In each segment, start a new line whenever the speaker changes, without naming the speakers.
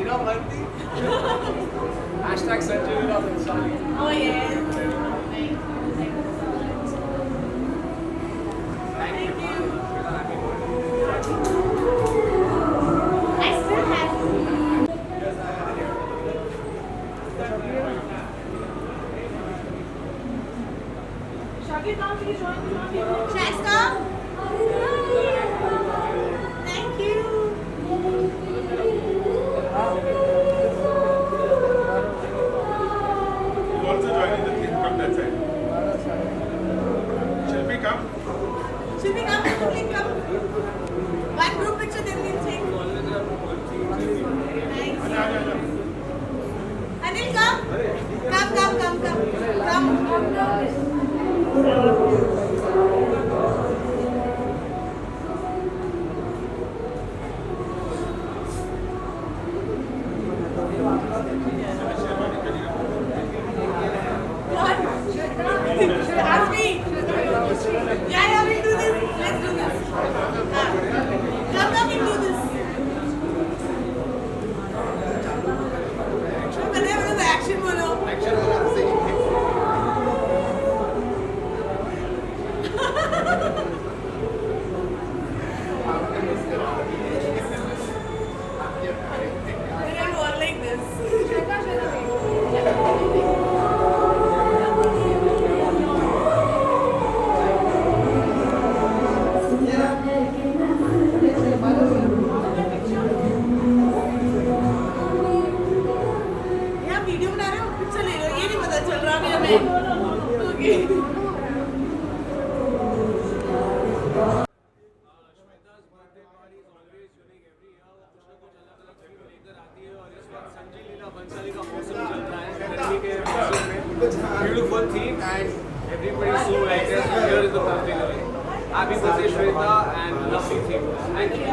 Hira Bharti. Hashtag Sanjay Leela Bhansali.
Oh yes.
Thank you.
I still have. Shasta? Thank you.
You also joining the thing from that side. Shilpi, come.
Should we come? Please come. One group picture, then we'll take. Nice.
आजा, आजा, आजा.
Anil, come. Come. Ask me. Yeah, we'll do this. Let's do this. Come, we'll do this. Whenever the action bolo. I don't want like this. यहाँ video बना रहे हो picture ले लो ये नहीं पता चल रहा अभी हमें okay
श्वेता's birthday party is always unique every year. वो कुछ ना कुछ अलग अलग थीम लेकर आती है और इस बार संजय लीला बंसाली का मौसम चल रहा है गर्मी के मौसम में beautiful theme and everybody so excited here is the birthday girl. Happy birthday Shweta and lovely theme. Thank you.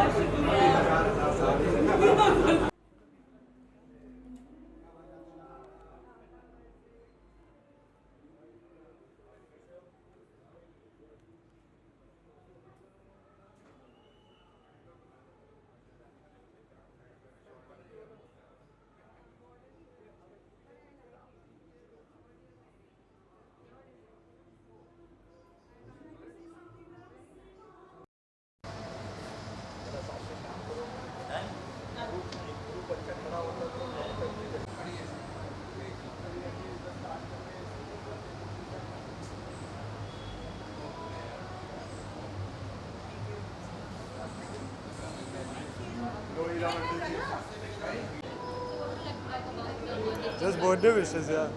Just birthday wishes, yeah.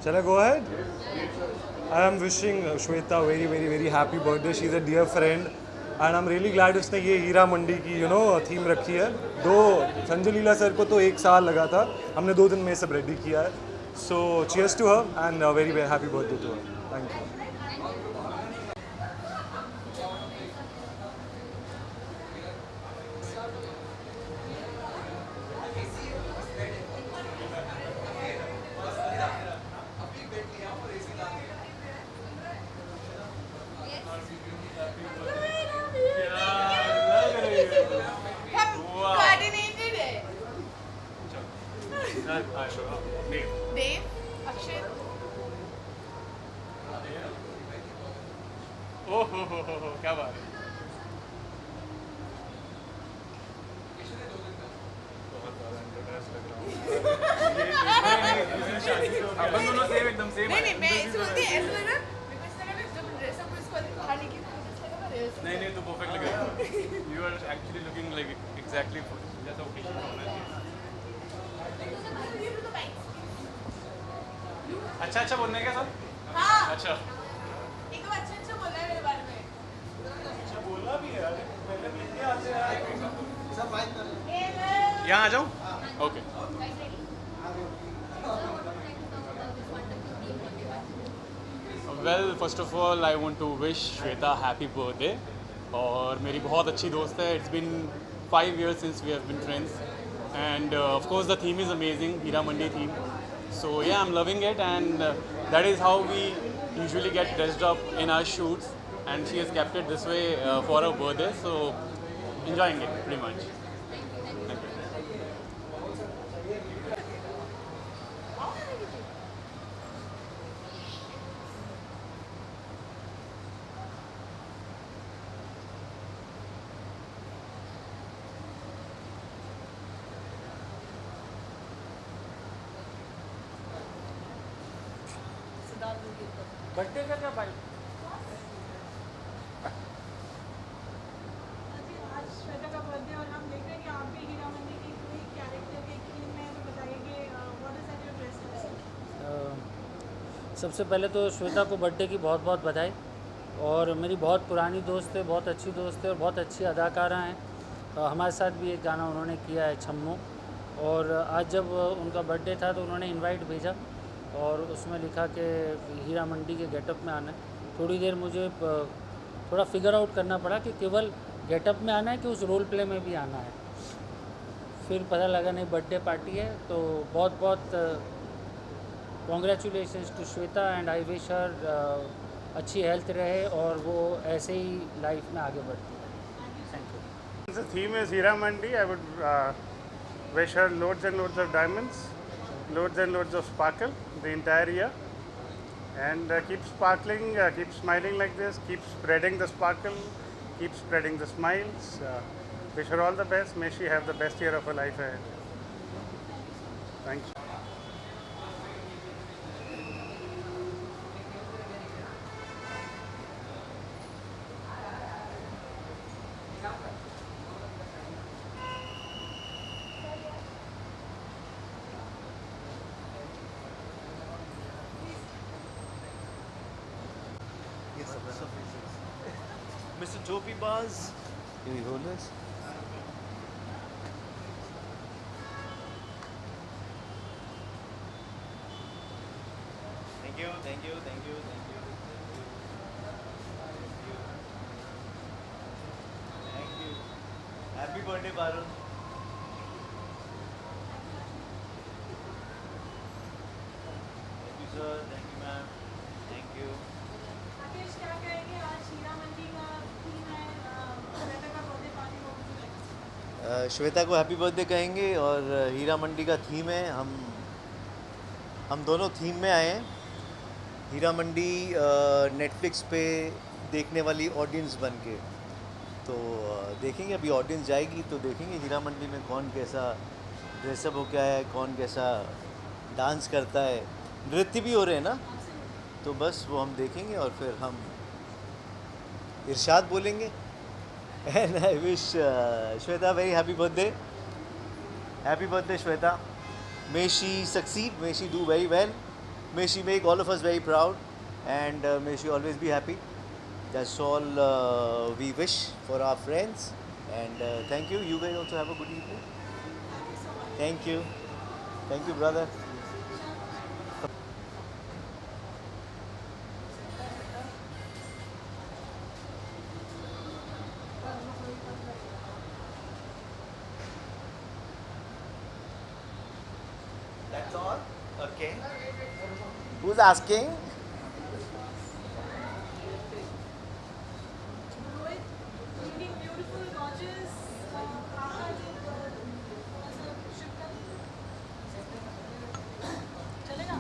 Shall I go ahead? I am wishing Shweta very, very, very happy birthday. She's a dear friend. And I'm really glad उसने ये हीरा मंडी की theme रखी है. दो Sanjay Leela sir को तो 1 साल लगा था, हमने 2 दिन में सब रेडी किया है. So cheers to her and very, very happy birthday to her. Thank you.
coordinated है Dave Akshay
ओह क्या बात है. अपन दोनों सेम एकदम सेम.
नहीं मैं ऐसे बोलती ऐसे लग रहा बिकॉज़ मैंने जब ड्रेस अप इसको बाहर लेके
नहीं तो परफेक्ट लग रहा है. You are actually looking like exactly जैसा ओकेजन होना चाहिए. अच्छा बोलने का सर.
हाँ
अच्छा
एकदम अच्छा बोल रहा है मेरे बारे में
बोलना भी है. यहाँ आ जाऊँ. Okay. Well first of all I want to wish Shweta happy birthday. और मेरी बहुत अच्छी दोस्त है. It's been 5 years since we have been friends and of course the theme is amazing, Hira Mandi theme. So yeah, I'm loving it and that is how we usually get dressed up in our shoots and she has kept it this way for her birthday, so enjoying it pretty much. Thank you.
Birthday का क्या भाई?
जी, आज श्वेता का birthday और हम देख रहे हैं कि आप भी हीरा मंडी की कोई कैरेक्टर के थीम में तो बताइए कि what is that your dress?
सबसे पहले तो श्वेता को बर्थडे की बहुत बहुत बधाई। और मेरी बहुत पुरानी दोस्त है, बहुत अच्छी दोस्त है और बहुत अच्छी अदाकारा हैं। हमारे साथ भी एक गाना उन्होंने किया है, छम्मो। और आज जब उनका बर्थडे था तो उन्होंने इनवाइट भेजा और उसमें लिखा कि हीरा मंडी के गेटअप में आना है। थोड़ी देर मुझे थोड़ा फिगर आउट करना पड़ा कि केवल गेटअप में आना है कि उस रोल प्ले में भी आना है। फिर पता लगा नहीं, बर्थडे पार्टी है। तो बहुत बहुत congratulations to Shweta and I wish हर अच्छी हेल्थ रहे और वो ऐसे ही लाइफ में आगे बढ़ती है। Thank you.
The theme is Hira Mandi. I would wish her loads and loads of diamonds, loads and loads of sparkle the entire year. And keep sparkling, keep smiling like this, keep spreading the sparkle, keep spreading the smiles. Wish her all the best. May she have the best year of her life ahead. Thank you.
Mr. Topi Baz. Can you hold this? Thank you, thank you, thank you, thank you. Thank you. Happy birthday, Barun. Thank you, sir. Thank you, ma'am. Thank you.
Rakesh, क्या कहेंगे? आज हीरा मंडी का theme है, श्वेता का birthday party होगी।
श्वेता को happy birthday कहेंगे और हीरा मंडी का थीम है। हम दोनों थीम में आए हैं। हीरा मंडी नेटफ्लिक्स पे देखने वाली ऑडियंस बन के, तो देखेंगे, अभी ऑडियंस जाएगी तो देखेंगे हीरा मंडी में कौन कैसा ड्रेसअप हो, क्या है, कौन कैसा डांस करता है, नृत्य भी हो रहे हैं ना, तो बस वो हम देखेंगे और फिर हम इरशाद बोलेंगे। And I wish Shweta very happy birthday. Happy birthday Shweta. May she succeed, may she do very well, may she make all of us very proud, and may she always be happy. That's all we wish for our friends, and thank you. You guys also have a good evening. Thank you. Thank you, brother. That's all? Okay. Who's asking?
Rohit, looking beautiful, gorgeous, आज चलेगा?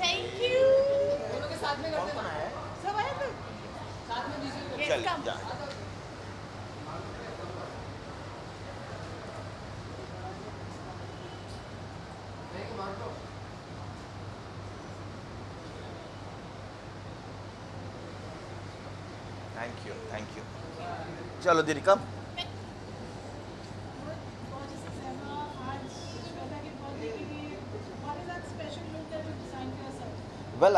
Thank you. दोनों के साथ में करते हैं। सब आए थे? साथ में दीजिए। Yes, come.
Thank you. Thank you. Chalo, Didi, come.
Gorgeous as ever. आज श्वेता के birthday के लिए, what is that special look that you designed for yourself?
Well,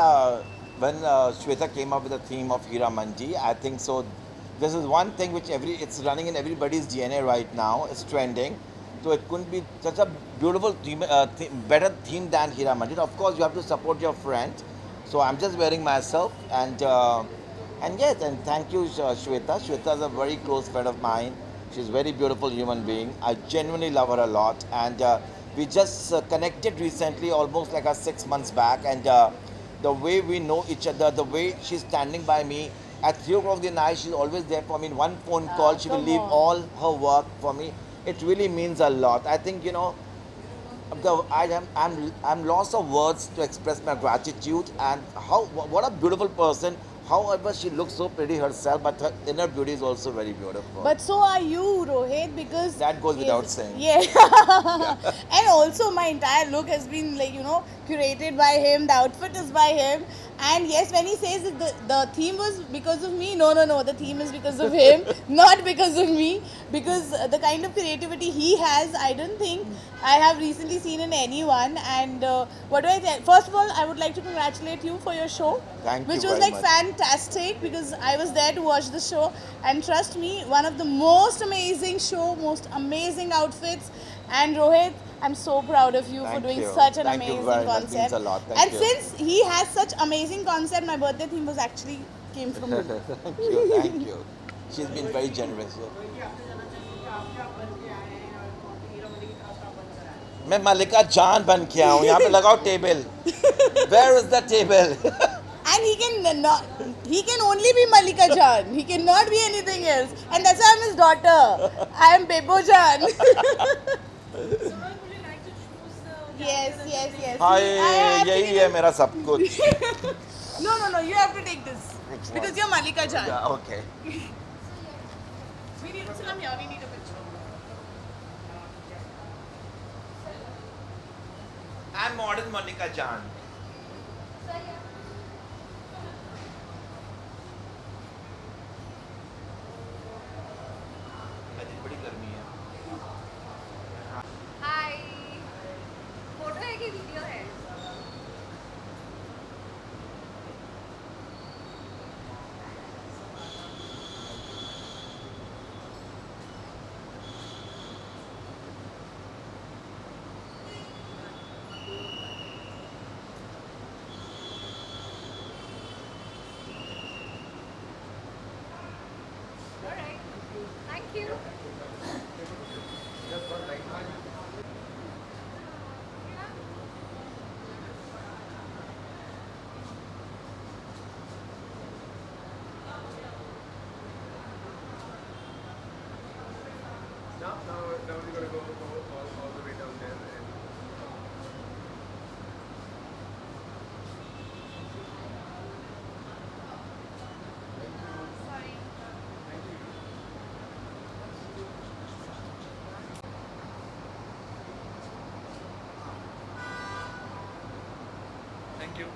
when Shweta came up with the theme of Hira Mandi, I think so. This is one thing which it's running in everybody's DNA right now. It's trending, so it couldn't be such a beautiful theme, better theme than Hira Mandi. Of course, you have to support your friend. So I'm just wearing myself, and yes, and thank you, Shweta. Shweta is a very close friend of mine. She's a very beautiful human being. I genuinely love her a lot, and we just connected recently, almost like 6 months back, and the way we know each other, the way she's standing by me at 3 o'clock in the night, she's always there for me. In one phone call, she will leave all her work for me. It really means a lot. I think, you know, I'm lost of words to express my gratitude, and what a beautiful person, However, she looks so pretty herself, but her inner beauty is also very beautiful.
But so are you, Rohit, because
That goes without saying.
Yeah. And also my entire look has been curated by him. The outfit is by him. And yes, when he says that the theme was because of me, no. The theme is because of him, not because of me. Because the kind of creativity he has, I don't think I have recently seen in anyone. And what do I say? First of all, I would like to congratulate you for your show.
Thank you
which was
very
like
much.
fantastic, because I was there to watch the show, and trust me, one of the most amazing show, most amazing outfits. And Rohit, I'm so proud of you for
Thank
doing
you.
such an
Thank you
amazing
very much.
concept.
Means a lot. Thank
And
you.
since he has such amazing concept, my birthday theme was actually came from him.
Thank you. She's been very generous. मैं मल्लिका जान बन के आऊँ यहाँ पे लगाओ table. Where is the table?
And he can only be Malika Jan. He cannot be anything else. And that's why I'm his daughter. I am Bebo Jan. Yes.
Hi
I have to
यही
be
है
the-
मेरा सब कुछ.
No. You have to take this.
Which
Because
one?
you're Malika Jan.
Yeah, okay.
We need to come here. We need a picture.
I'm modern Monica Jan. बड़ी गर्मी है.
हाय photo है कि वीडियो है alright thank you
Now we're going to go all the way down there. And thank you.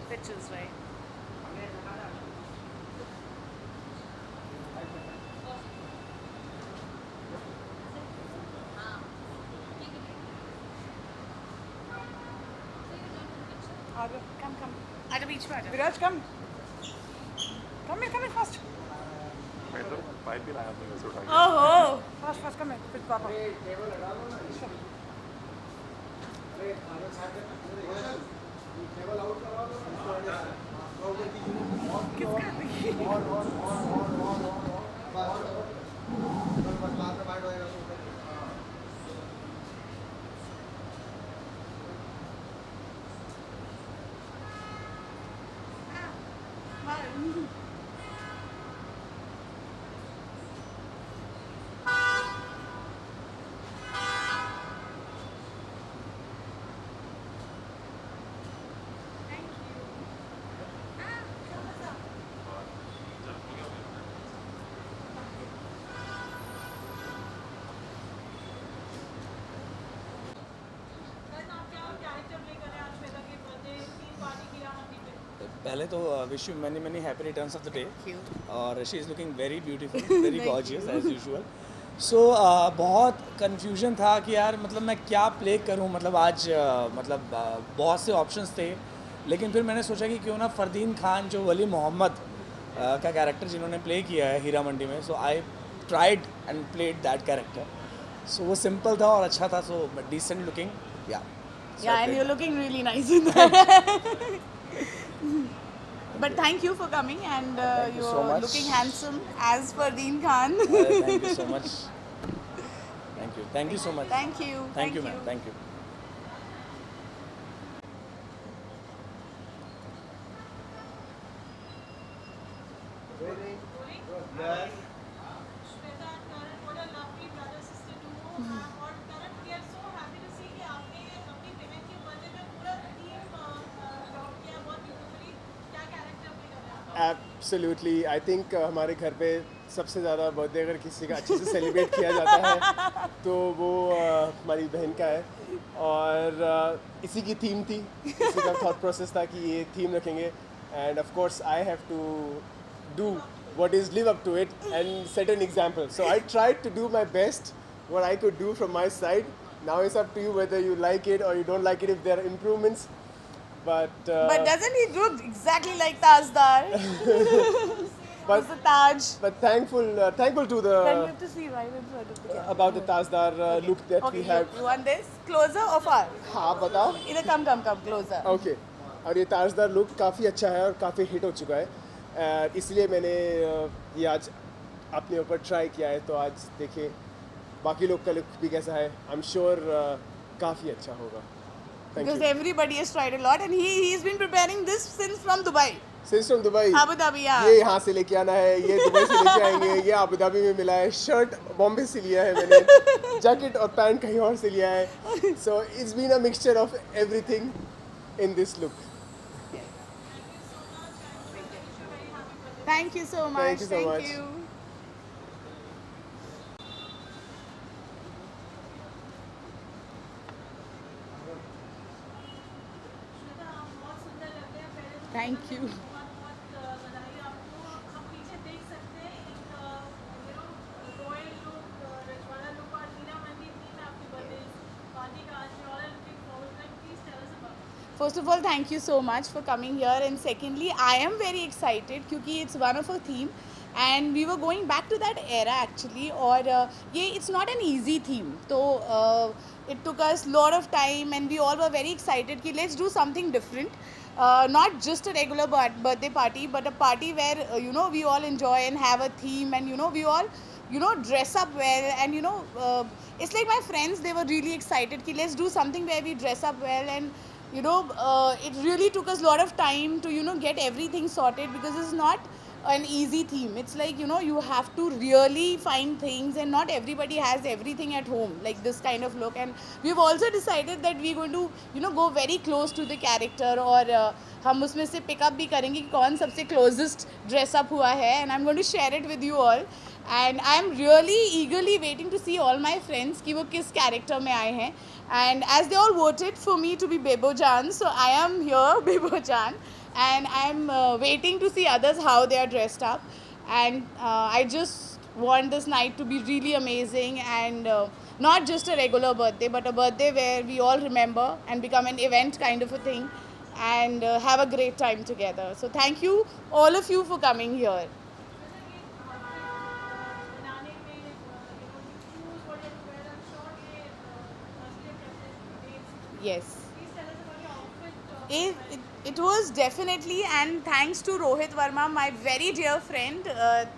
Pictures, right? Come. Aja beach mein aja. Viraj, come. Come here fast.
मैं तो pipe भी लाया था वैसे उठा के.
Oh, fast, come here. With Papa.
पहले तो wish you many many happy returns of the day और she is looking very beautiful very gorgeous as usual. So बहुत कन्फ्यूजन था कि यार मतलब मैं क्या प्ले करूं. मतलब आज बहुत से ऑप्शंस थे, लेकिन फिर मैंने सोचा कि क्यों ना फरदीन खान जो वली मोहम्मद का कैरेक्टर जिन्होंने प्ले किया है हीरा मंडी में, so I tried and played that character. So वो सिंपल था और अच्छा था, सो डिसेंट लुकिंग. या
Yeah, and you're looking really nice in that. But thank you for coming, and
you so
you're
much.
looking handsome as Fardeen Khan.
Thank you so much. Thank you so much.
Thank you.
Thank you ma'am. Thank you.
Shweta and Karan, what a lovely brother-sister duo. Or Karan, we are so
absolutely I think हमारे घर पे सबसे ज़्यादा birthday अगर किसी का अच्छे से सेलिब्रेट किया जाता है तो वो हमारी बहन का है और इसी की थीम थी, इसी का थॉट प्रोसेस था कि ये थीम रखेंगे and of course I have to do what is live up to it and set an example. So I tried to do my best, what I could do from my side. Now it's up to you whether you like it or you don't like it, if there are improvements. But
doesn't he look exactly like Tazdar? It's the Taj.
But thankful to
Then you
the
have to see right in front of the camera.
about the Tazdar look that
Okay,
we have.
you want this? Closer or far?
हाँ बताओ.
Either come closer.
Okay. और ये ताजदार look काफ़ी अच्छा है और काफ़ी hit हो चुका है, इसलिए मैंने ये आज अपने ऊपर ट्राई किया है. तो आज देखिए बाकी लोग का लुक भी कैसा है. आई एम श्योर काफ़ी अच्छा होगा. Thank
Because
you.
everybody has tried a lot and he's been preparing this since from Dubai.
Since from Dubai.
Abu Dhabi, yeah.
ये यहाँ से लेके आना है, ये दुबई से लेके आएंगे, ये अबू धाबी में मिला है, शर्ट बॉम्बे से लिया है मैंने, जैकेट और पैंट कहीं और से लिया है. So it's been a mixture of everything in this look.
Thank you so much.
Thank you so much.
you. Thank you. First of all, thank you so much for coming here. And secondly, I am very excited because it's one of our theme. And we were going back to that era actually. और ये it's not an easy theme. So it took us a lot of time and we all were very excited कि let's do something different. Not just a regular birthday party, but a party where we all enjoy and have a theme, and we all dress up well, and it's like my friends, they were really excited कि let's do something where we dress up well, and it really took us a lot of time to get everything sorted, because it's not an easy theme. It's like you have to really find things, and not everybody has everything at home like this kind of look. And we've also decided that we're going to go very close to the character, और हम उसमें से pick up भी करेंगे कि कौन सबसे closest dress up हुआ है, and I'm going to share it with you all. And I'm really eagerly waiting to see all my friends कि वो किस character में आए हैं. And as they all voted for me to be Bebo Jan, so I am here, Bebo Jan. And I'm waiting to see others how they are dressed up, and I just want this night to be really amazing, and not just a regular birthday, but a birthday where we all remember and become an event kind of a thing, and have a great time together. So thank you all of you for coming here. Yes. It was definitely, and thanks to Rohit Verma, my very dear friend.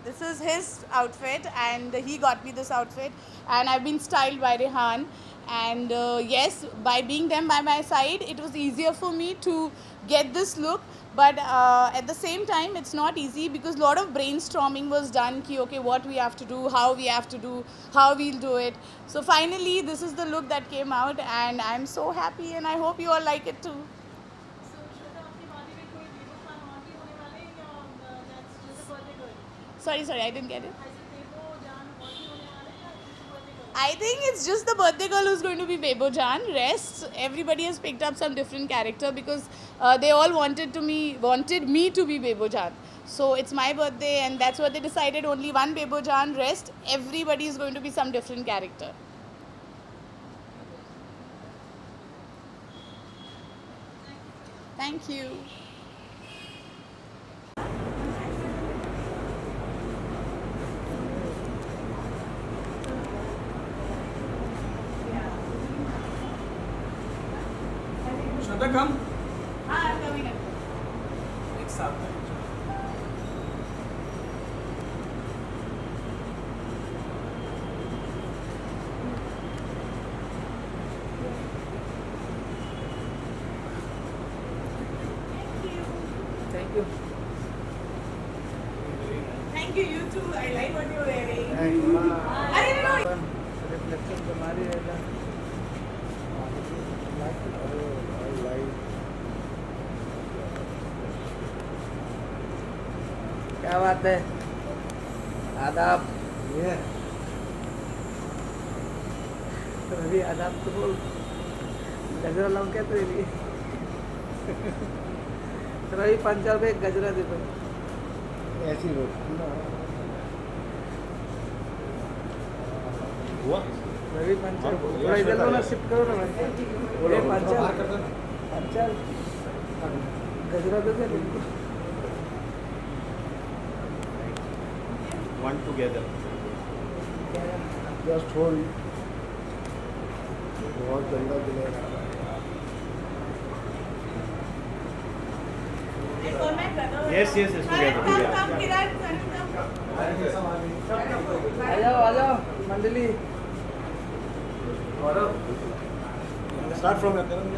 This is his outfit, and he got me this outfit, and I've been styled by Rehan. And yes, by being them by my side, it was easier for me to get this look. But at the same time, it's not easy, because a lot of brainstorming was done. Ki, okay, what we have to do, how we have to do, how we'll do it. So finally, this is the look that came out, and I'm so happy, and I hope you all like it too. Sorry, I didn't get it. I think it's just the birthday girl who's going to be Bebo Jan. Rest, everybody has picked up some different character, because they all wanted me to be Bebo Jan. So it's my birthday, and that's what they decided. Only one Bebo Jan. Rest, everybody is going to be some different character. Thank you.
Shweta come
I'm coming up.
एक साथ में Thank you.
Thank you, you too. I like what you're wearing. I didn't know.
Reflection तुम्हारी रहेगा.
क्या बात है? आदाब। ये रवि आदाब तो बोल। गजरा लाऊं क्या तेरे लिए? रवि 5 रुपये एक गजरा दे दो।
ऐसी लोग
रवि 5 थोड़ा इधर लो ना, शिफ्ट करो ना भाई। ये 5 गजरा दे दे।
One together
just hold. बहुत गंदा दिल है।
Yes, together.
आ जाओ मंडली।
Start from your current.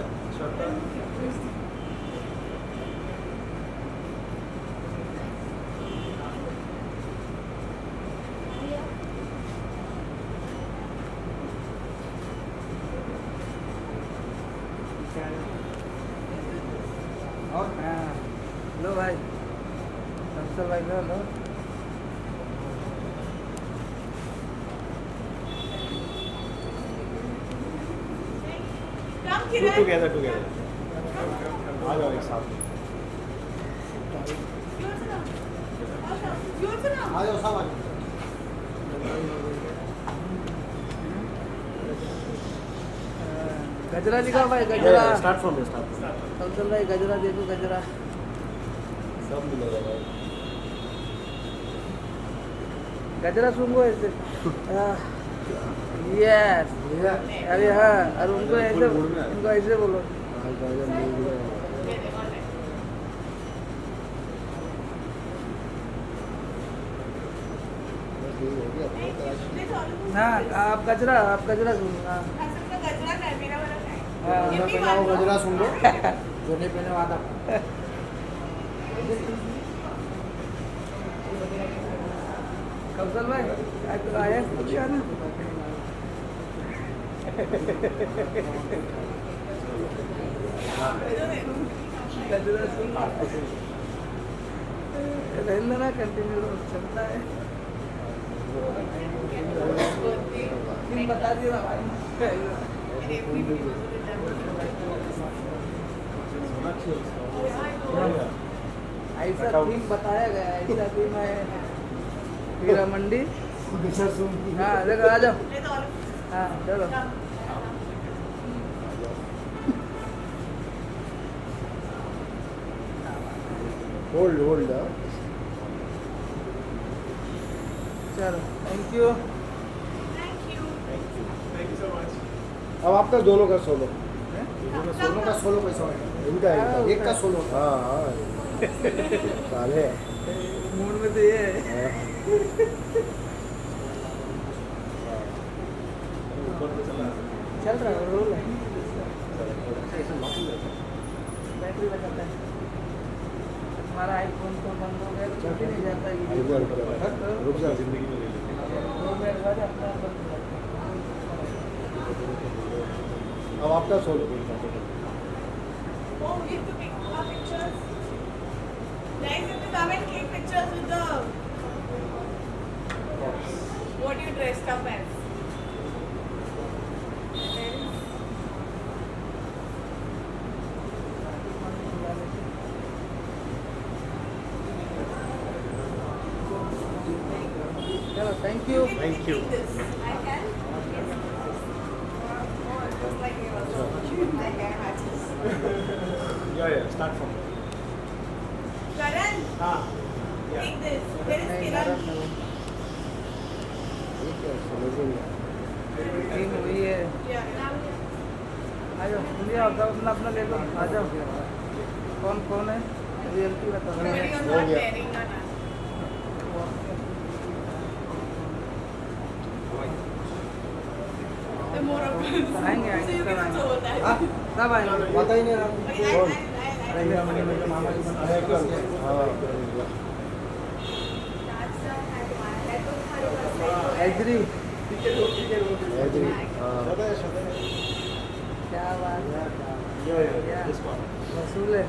लो भाई, कंसल भाई लो।
टुगेदर आ जाओ एक साथ। आ जाओ सब आ जाओ।
गजरा दिखाओ भाई, गजरा।
Start from start.
कंसल भाई गजरा देखो, गजरा।
सब मिलेगा भाई।
गजरा सूंघो ऐसे। यस। अरे हाँ, और उनको ऐसे बोलो। हाँ, आप गजरा सुनो। हाँ,
वो गजरा सुन लो। जो नहीं पहने वादा।
कंसल भाई आया क्या ना? गजरा सुन। रहने ना, कंटिन्यू चलता है। बता दिया भाई। ऐसा थीम बताया गया, ऐसा थीम है हीरा मंडी। हाँ देखो, आ जाओ। हाँ चलो।
होल्ड।
चलो, थैंक यू।
अब आपका दोनों का सोलो। दोनों का सोलो कैसा होगा? इनका एक का सोलो। हाँ साले
मूड में तो ये है। चल रहा है, रोल है। बैटरी लगाता है। हमारा आईफोन तो बंद हो गया, तो छूट ही नहीं जाता है।
रुक जा जिंदगी में ले ले।
2 मिनट बाद अपना बंद हो जाता
अब आपका solo.
Oh, we have to pick our pictures. Guys, you have to come and click pictures with the what you dressed up as.
चलो, thank you.
Thank you.
This. I can. Oh, it was like it was my hair matches.
Yeah. Start from.
Karan,
हाँ.
take this. Where is Kiran?
Team हुई है।
Yeah.
आ जाओ, दुनिया अपना अपना ले लो। आ जाओ। कौन है? रियलिटी बता।
Maybe you're not wearing a mask. The more of us.
आएंगे
So you can also hold that.
कब आएंगे?
पता ही नहीं
Okay, I'll
हाँ।
एग्री।
एग्री। हाँ।
क्या बात है? वसूल है।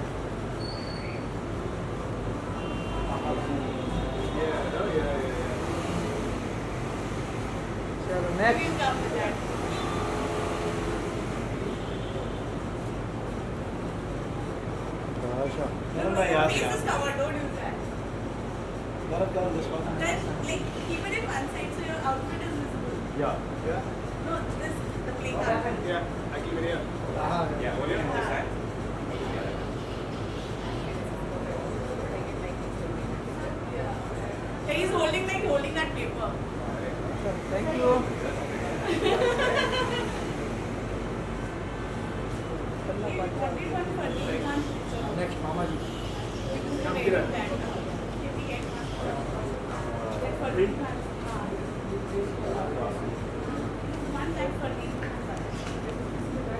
Face is covered, don't use that. Then, like, keep it in one side so your outfit is visible.
Yeah.
No, this, the playing outfit.
Yeah. I keep it here. Yeah. Only on this side.
Yeah, he's holding that paper.
Thank you. Next, Mama ji.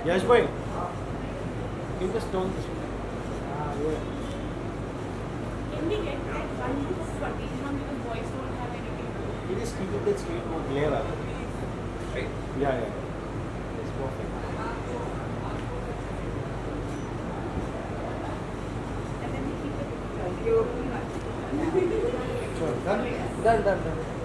Yash bhai, you just don't this one.
Can we get that one for each one because boys don't have anything?
It is keeping that straight more glare out. Right? Yeah. It's perfect.
And then we keep it.
Sure. Done?
Done.